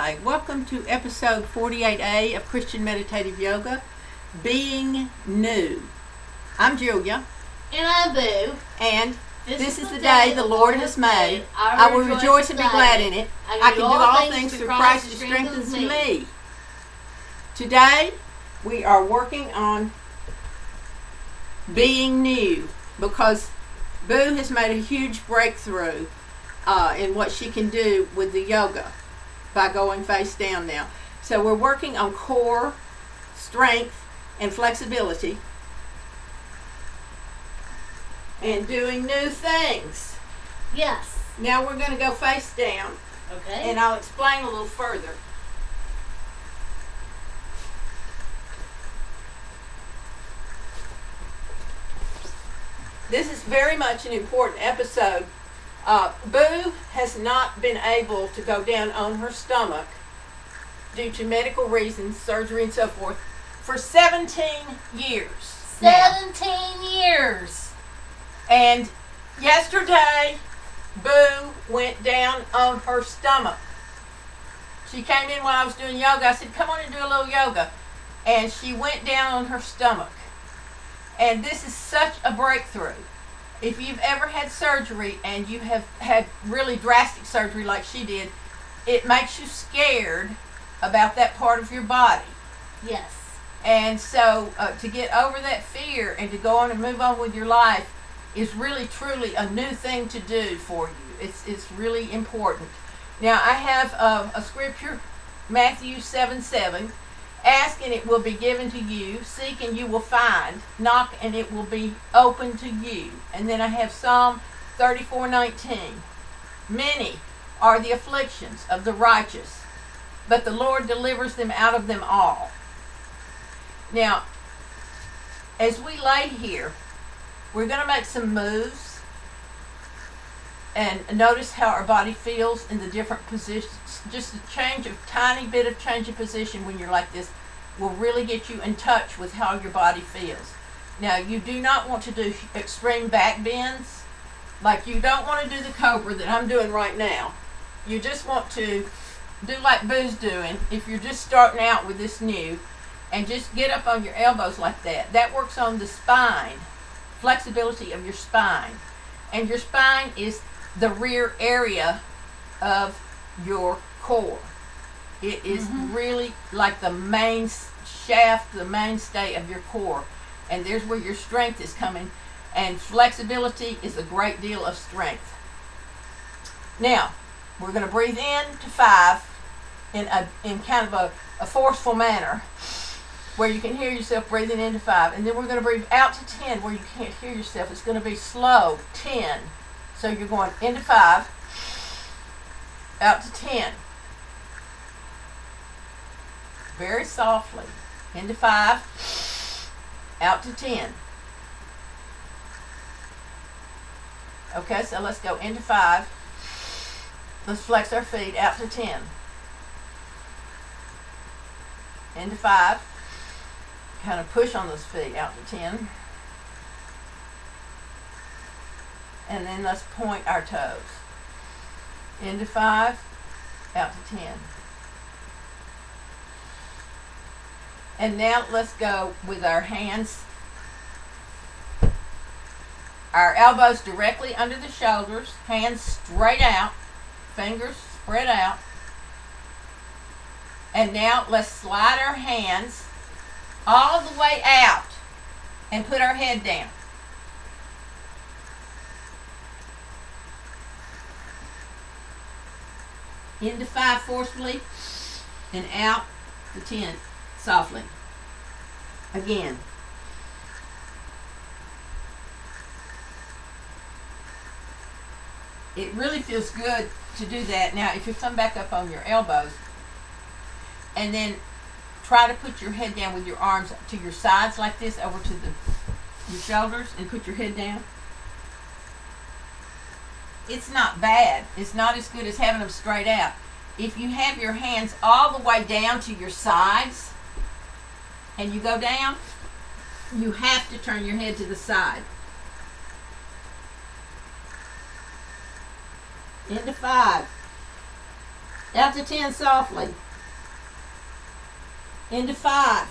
Hi, welcome to episode 48A of Christian Meditative Yoga, Being New. I'm Julia. And I'm Boo. And this is the day the Lord has made. I will rejoice and be glad in it. I can do all things through Christ who strengthens me. Today, we are working on being new because Boo has made a huge breakthrough in what she can do with the yoga by going face down now. So we're working on core, strength, and flexibility and doing new things. Yes. Now we're going to go face down. Okay. And I'll explain a little further. This is very much an important episode. Boo has not been able to go down on her stomach due to medical reasons, surgery and so forth, for 17 years. 17 years. And yesterday, Boo went down on her stomach. She came in while I was doing yoga. I said, come on and do a little yoga. And she went down on her stomach. And this is such a breakthrough. If you've ever had surgery and you have had really drastic surgery like she did, it makes you scared about that part of your body. Yes. And so to get over that fear and to go on and move on with your life is really, truly a new thing to do for you. It's really important. Now, I have a scripture, Matthew 7:7. Ask and it will be given to you. Seek and you will find. Knock and it will be open to you. And then I have Psalm 34:19. Many are the afflictions of the righteous, but the Lord delivers them out of them all. Now, as we lay here, we're going to make some moves and notice how our body feels in the different positions. Just tiny bit of change of position when you're like this will really get you in touch with how your body feels. Now, you do not want to do extreme back bends. Like, you don't want to do the cobra that I'm doing right now. You just want to do like Boo's doing if you're just starting out with this new, and just get up on your elbows like that. That works on the spine, flexibility of your spine. And your spine is the rear area of your core. It is really like the main shaft, the mainstay of your core. And there's where your strength is coming. And flexibility is a great deal of strength. Now, we're going to breathe in to 5 in kind of a forceful manner, where you can hear yourself breathing into 5. And then we're going to breathe out to 10 where you can't hear yourself. It's going to be slow, 10. So you're going into 5, out to 10. Very softly. Into 5, out to 10. Okay, so let's go into 5. Let's flex our feet out to 10. Into 5. Kind of push on those feet out to 10. And then let's point our toes. Into 5, out to 10. And now let's go with our hands, our elbows directly under the shoulders, hands straight out, fingers spread out. And now let's slide our hands all the way out and put our head down. Into 5 forcefully and out to 10 softly. Again. It really feels good to do that. Now, if you come back up on your elbows and then try to put your head down with your arms to your sides like this, over to your shoulders, and put your head down. It's not bad. It's not as good as having them straight out. If you have your hands all the way down to your sides and you go down, you have to turn your head to the side. Into 5. Out to 10 softly. Into 5.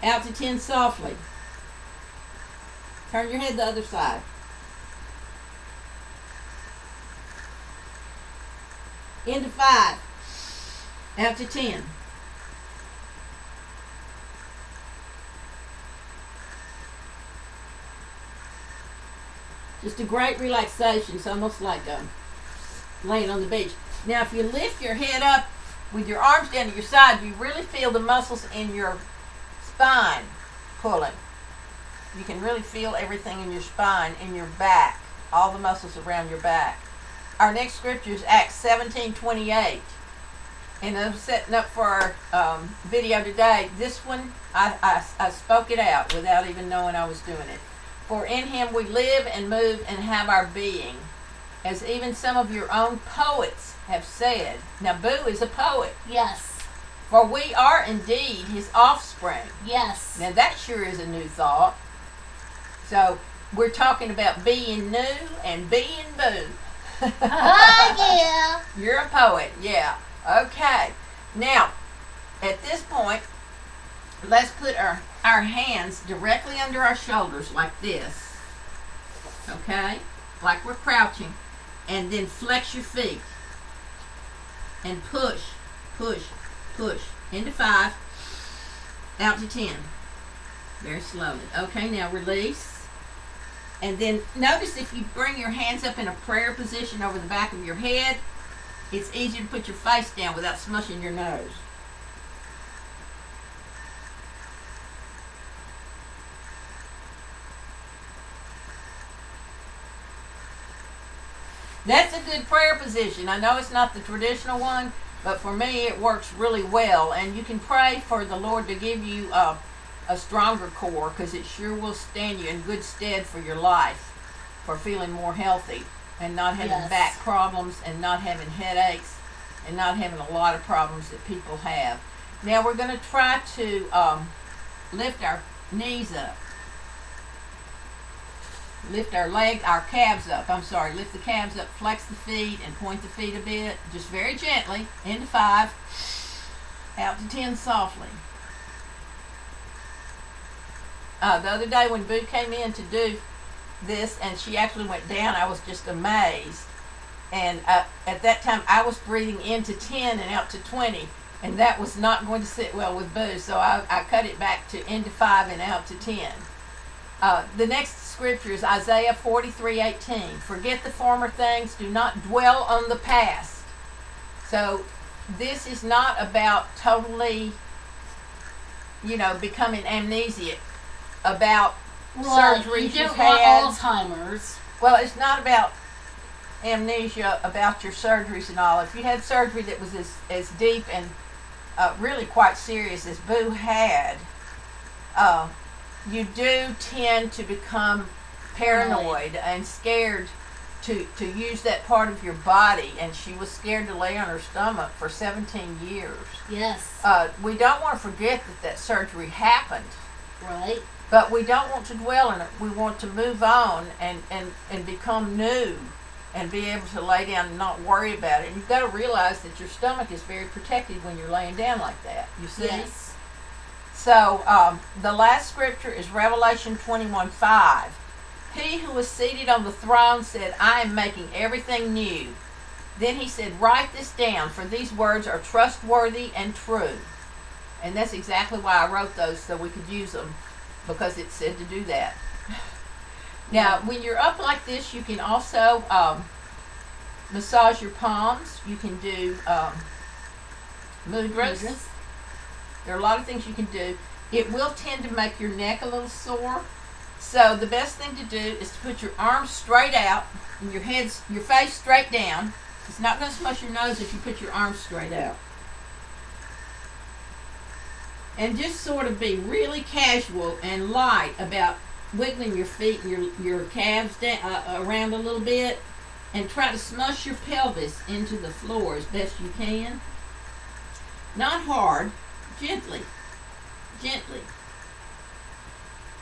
Out to 10 softly. Turn your head the other side. Into 5. Out to 10. Just a great relaxation. It's almost like laying on the beach. Now, if you lift your head up with your arms down to your side, you really feel the muscles in your spine pulling. You can really feel everything in your spine, in your back, all the muscles around your back. Our next scripture is Acts 17:28. And I'm setting up for our video today. This one, I spoke it out without even knowing I was doing it. For in him we live and move and have our being, as even some of your own poets have said. Now, Boo is a poet. Yes. For we are indeed his offspring. Yes. Now, that sure is a new thought. So, we're talking about being new and being Boo. Yeah. You're a poet, yeah. Okay. Now, at this point, let's put our hands directly under our shoulders like this. Okay? Like we're crouching. And then flex your feet. And push, push, push. Into 5. Out to 10. Very slowly. Okay, now release. And then notice if you bring your hands up in a prayer position over the back of your head, it's easier to put your face down without smushing your nose. That's a good prayer position. I know it's not the traditional one, but for me it works really well. And you can pray for the Lord to give you a stronger core, because it sure will stand you in good stead for your life, for feeling more healthy and not having back problems and not having headaches and not having a lot of problems that people have. Now we're going to try to lift our knees up. Lift our calves up. Lift the calves up, flex the feet, and point the feet a bit. Just very gently. Into 5. Out to 10 softly. The other day when Boo came in to do this, and she actually went down, I was just amazed. And at that time, I was breathing into 10 and out to 20. And that was not going to sit well with Boo. So I cut it back to into 5 and out to 10. The next scripture is Isaiah 43:18. Forget the former things, do not dwell on the past. So this is not about totally, becoming amnesic about surgeries you you've don't want had. Alzheimer's. Well, it's not about amnesia about your surgeries and all. If you had surgery that was as deep and really quite serious as Boo had, you do tend to become paranoid and scared to use that part of your body, and she was scared to lay on her stomach for 17 years. Yes. We don't want to forget that surgery happened. Right. But we don't want to dwell in it. We want to move on and become new and be able to lay down and not worry about it. And you've got to realize that your stomach is very protected when you're laying down like that. You see? Yes. So the last scripture is Revelation 21:5. He who was seated on the throne said, I am making everything new. Then he said, write this down, for these words are trustworthy and true. And that's exactly why I wrote those, so we could use them, because it said to do that. Now, when you're up like this, you can also massage your palms. You can do mudras. There are a lot of things you can do. It will tend to make your neck a little sore. So the best thing to do is to put your arms straight out and your face straight down. It's not going to smush your nose if you put your arms straight out. And just sort of be really casual and light about wiggling your feet and your calves down, around a little bit, and try to smush your pelvis into the floor as best you can. Not hard, gently.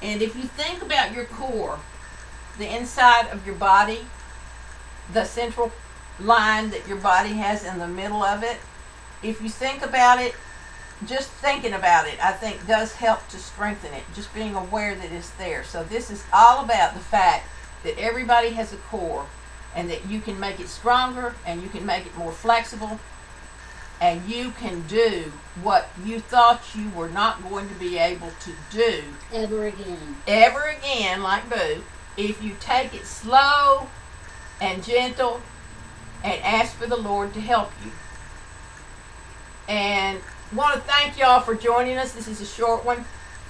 And if you think about your core, the inside of your body, the central line that your body has in the middle of it. If you think about it, just thinking about it, I think does help to strengthen it. Just being aware that it's there. So this is all about the fact that everybody has a core, and that you can make it stronger, and you can make it more flexible, and you can do what you thought you were not going to be able to do Ever again. ever again, like Boo, if you take it slow and gentle and ask for the Lord to help you. And want to thank y'all for joining us. This is a short one.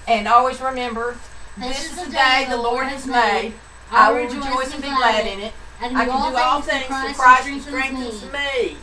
And always remember, this is the day the Lord has made. I will rejoice and be glad in it. And I do can all do all things things through through Christ who strengthens strengthens me.